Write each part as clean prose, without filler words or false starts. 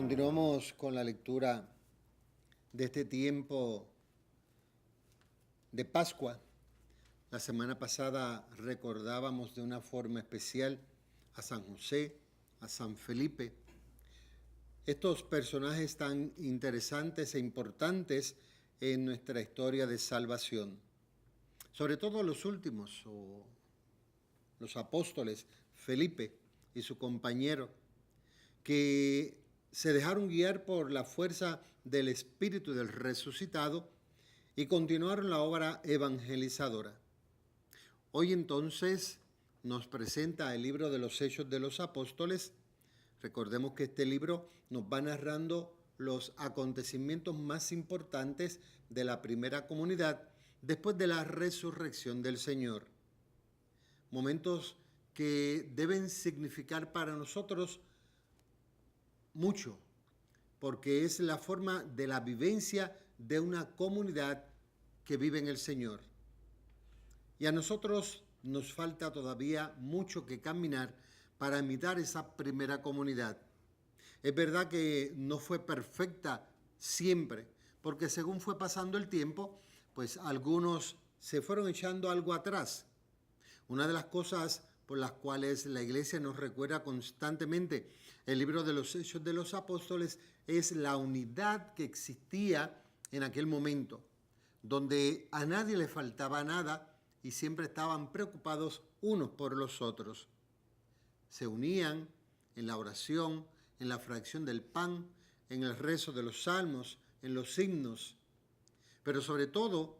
Continuamos con la lectura de este tiempo de Pascua. La semana pasada recordábamos de una forma especial a San José, a San Felipe. Estos personajes tan interesantes e importantes en nuestra historia de salvación. Sobre todo los últimos, los apóstoles, Felipe y su compañero, que se dejaron guiar por la fuerza del Espíritu del resucitado y continuaron la obra evangelizadora. Hoy entonces nos presenta el libro de los Hechos de los Apóstoles. Recordemos que este libro nos va narrando los acontecimientos más importantes de la primera comunidad después de la resurrección del Señor. Momentos que deben significar para nosotros mucho, porque es la forma de la vivencia de una comunidad que vive en el Señor. Y a nosotros nos falta todavía mucho que caminar para imitar esa primera comunidad. Es verdad que no fue perfecta siempre, porque según fue pasando el tiempo, pues algunos se fueron echando algo atrás. Una de las cosas por las cuales la Iglesia nos recuerda constantemente el libro de los Hechos de los Apóstoles es la unidad que existía en aquel momento, donde a nadie le faltaba nada y siempre estaban preocupados unos por los otros. Se unían en la oración, en la fracción del pan, en el rezo de los salmos, en los himnos, pero sobre todo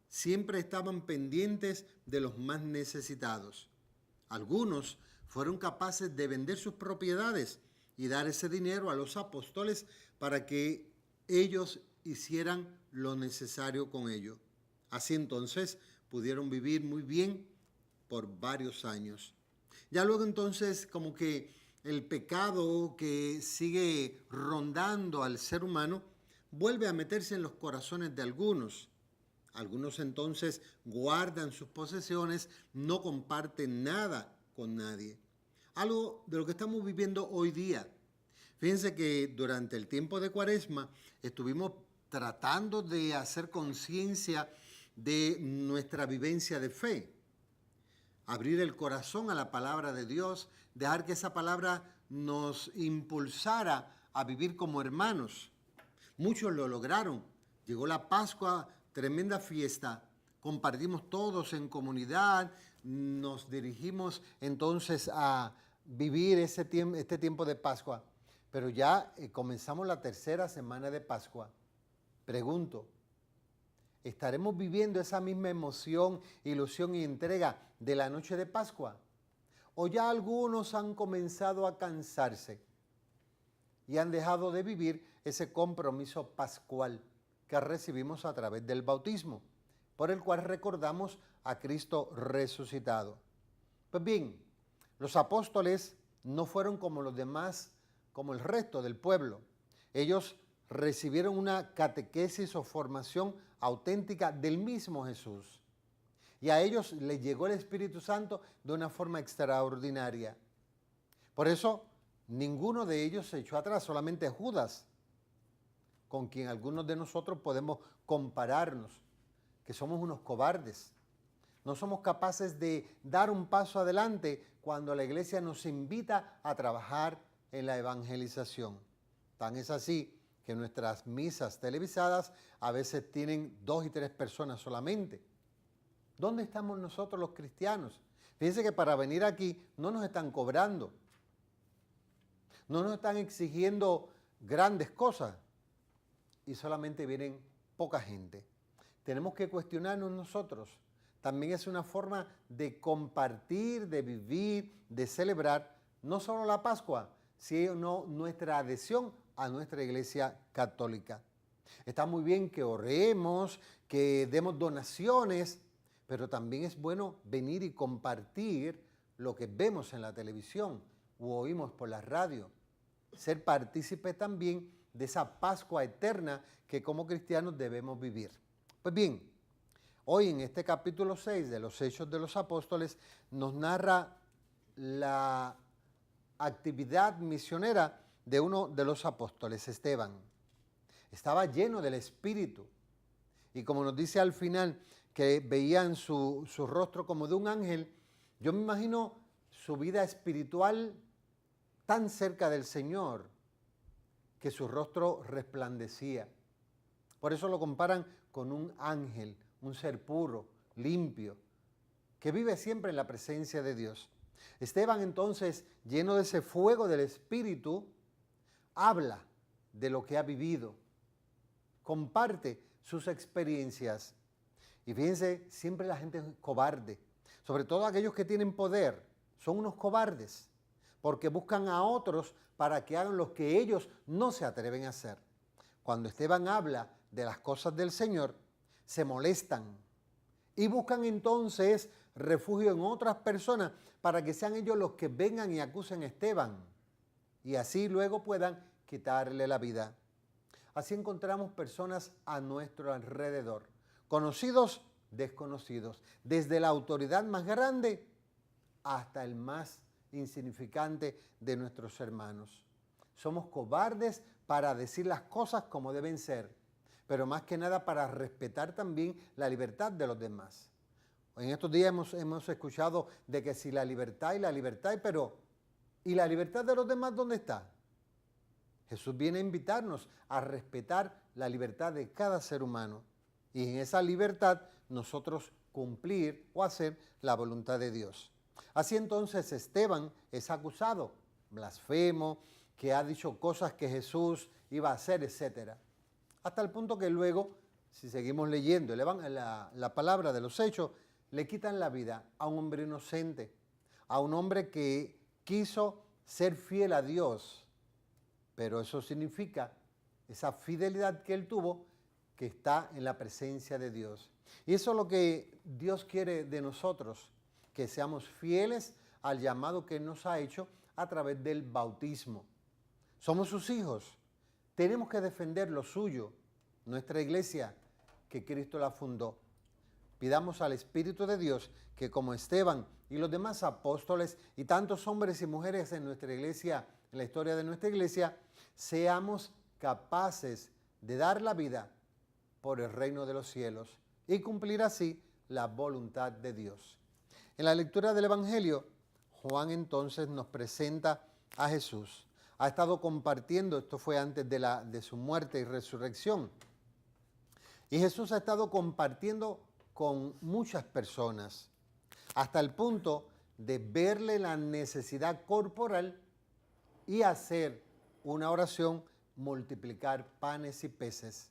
siempre estaban pendientes de los más necesitados. Algunos fueron capaces de vender sus propiedades y dar ese dinero a los apóstoles para que ellos hicieran lo necesario con ello. Así entonces pudieron vivir muy bien por varios años. Ya luego entonces como que el pecado que sigue rondando al ser humano vuelve a meterse en los corazones de algunos. Algunos entonces guardan sus posesiones, no comparten nada con nadie. Algo de lo que estamos viviendo hoy día. Fíjense que durante el tiempo de Cuaresma estuvimos tratando de hacer conciencia de nuestra vivencia de fe. Abrir el corazón a la palabra de Dios, dejar que esa palabra nos impulsara a vivir como hermanos. Muchos lo lograron. Llegó la Pascua, tremenda fiesta. Compartimos todos en comunidad, nos dirigimos entonces a vivir este tiempo de Pascua. Pero ya comenzamos la tercera semana de Pascua. Pregunto, ¿estaremos viviendo esa misma emoción, ilusión y entrega de la noche de Pascua? ¿O ya algunos han comenzado a cansarse y han dejado de vivir ese compromiso pascual que recibimos a través del bautismo, por el cual recordamos a Cristo resucitado? Pues bien, los apóstoles no fueron como los demás, como el resto del pueblo. Ellos recibieron una catequesis o formación auténtica del mismo Jesús. Y a ellos les llegó el Espíritu Santo de una forma extraordinaria. Por eso, ninguno de ellos se echó atrás, solamente Judas, con quien algunos de nosotros podemos compararnos, que somos unos cobardes. No somos capaces de dar un paso adelante cuando la Iglesia nos invita a trabajar en la evangelización. Tan es así que nuestras misas televisadas a veces tienen 2 y 3 personas solamente. ¿Dónde estamos nosotros los cristianos? Fíjense que para venir aquí no nos están cobrando. No nos están exigiendo grandes cosas y solamente vienen poca gente. Tenemos que cuestionarnos nosotros. También es una forma de compartir, de vivir, de celebrar no solo la Pascua, sino nuestra adhesión a nuestra Iglesia Católica. Está muy bien que oremos, que demos donaciones, pero también es bueno venir y compartir lo que vemos en la televisión u oímos por la radio. Ser partícipe también de esa Pascua eterna que como cristianos debemos vivir. Pues bien, hoy en este capítulo 6 de los Hechos de los Apóstoles nos narra la actividad misionera de uno de los apóstoles, Esteban. Estaba lleno del Espíritu. Y como nos dice al final, que veían su rostro como de un ángel, yo me imagino su vida espiritual tan cerca del Señor, que su rostro resplandecía. Por eso lo comparan con un ángel, un ser puro, limpio, que vive siempre en la presencia de Dios. Esteban entonces, lleno de ese fuego del Espíritu, habla de lo que ha vivido, comparte sus experiencias. Y fíjense, siempre la gente es cobarde, sobre todo aquellos que tienen poder, son unos cobardes, porque buscan a otros para que hagan lo que ellos no se atreven a hacer. Cuando Esteban habla de las cosas del Señor, se molestan y buscan entonces refugio en otras personas para que sean ellos los que vengan y acusen a Esteban y así luego puedan quitarle la vida. Así encontramos personas a nuestro alrededor, conocidos, desconocidos, desde la autoridad más grande hasta el más insignificante de nuestros hermanos. Somos cobardes para decir las cosas como deben ser, pero más que nada para respetar también la libertad de los demás. En estos días hemos escuchado de que si la libertad, pero ¿y la libertad de los demás dónde está? Jesús viene a invitarnos a respetar la libertad de cada ser humano y en esa libertad nosotros cumplir o hacer la voluntad de Dios. Así entonces Esteban es acusado, blasfemo, que ha dicho cosas que Jesús iba a hacer, etc. Hasta el punto que luego, si seguimos leyendo la palabra de los Hechos, le quitan la vida a un hombre inocente, a un hombre que quiso ser fiel a Dios. Pero eso significa esa fidelidad que él tuvo, que está en la presencia de Dios. Y eso es lo que Dios quiere de nosotros, que seamos fieles al llamado que nos ha hecho a través del bautismo. Somos sus hijos, tenemos que defender lo suyo, nuestra iglesia, que Cristo la fundó. Pidamos al Espíritu de Dios que como Esteban y los demás apóstoles y tantos hombres y mujeres en nuestra iglesia, en la historia de nuestra iglesia, seamos capaces de dar la vida por el reino de los cielos y cumplir así la voluntad de Dios. En la lectura del Evangelio, Juan entonces nos presenta a Jesús. Ha estado compartiendo, esto fue antes de su muerte y resurrección, y Jesús ha estado compartiendo con muchas personas, hasta el punto de verle la necesidad corporal y hacer una oración, multiplicar panes y peces,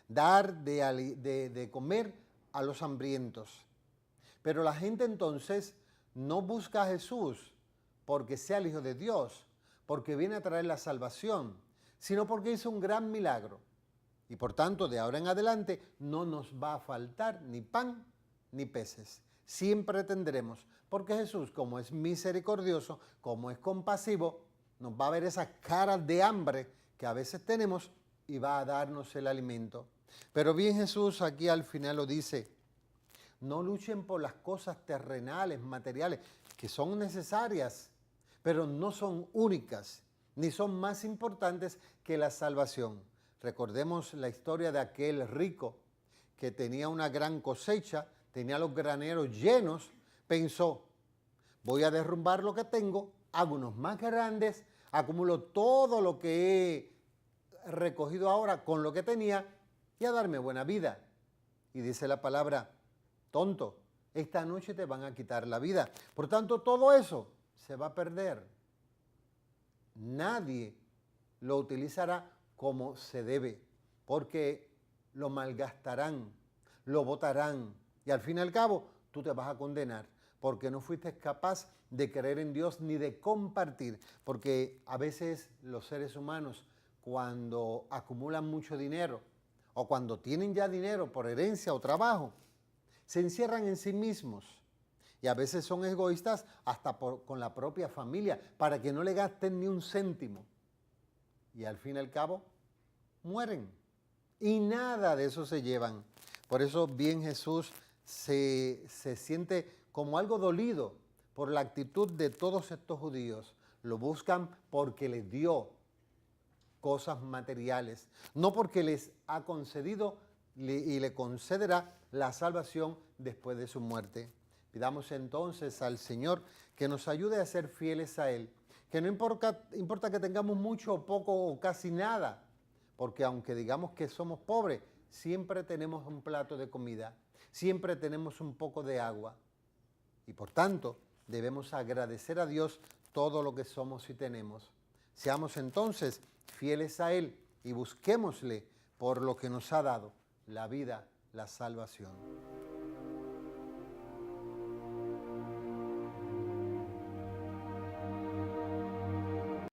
dar de comer a los hambrientos. Pero la gente entonces no busca a Jesús porque sea el Hijo de Dios, porque viene a traer la salvación, sino porque hizo un gran milagro. Y por tanto, de ahora en adelante, no nos va a faltar ni pan ni peces. Siempre tendremos, porque Jesús, como es misericordioso, como es compasivo, nos va a ver esas caras de hambre que a veces tenemos y va a darnos el alimento. Pero bien Jesús aquí al final lo dice, no luchen por las cosas terrenales, materiales, que son necesarias, pero no son únicas, ni son más importantes que la salvación. Recordemos la historia de aquel rico que tenía una gran cosecha, tenía los graneros llenos, pensó, voy a derrumbar lo que tengo, hago unos más grandes, acumulo todo lo que he recogido ahora con lo que tenía y a darme buena vida. Y dice la palabra, tonto, esta noche te van a quitar la vida. Por tanto, todo eso se va a perder. Nadie lo utilizará como se debe, porque lo malgastarán, lo botarán y al fin y al cabo tú te vas a condenar porque no fuiste capaz de creer en Dios ni de compartir, porque a veces los seres humanos cuando acumulan mucho dinero o cuando tienen ya dinero por herencia o trabajo, se encierran en sí mismos y a veces son egoístas hasta con la propia familia para que no le gasten ni un céntimo. Y al fin y al cabo, mueren. Y nada de eso se llevan. Por eso bien Jesús se siente como algo dolido por la actitud de todos estos judíos. Lo buscan porque les dio cosas materiales, no porque les ha concedido y le concederá la salvación después de su muerte. Pidamos entonces al Señor que nos ayude a ser fieles a Él, que no importa que tengamos mucho o poco o casi nada, porque aunque digamos que somos pobres, siempre tenemos un plato de comida, siempre tenemos un poco de agua. Y por tanto, debemos agradecer a Dios todo lo que somos y tenemos. Seamos entonces fieles a Él y busquémosle por lo que nos ha dado, la vida, la salvación.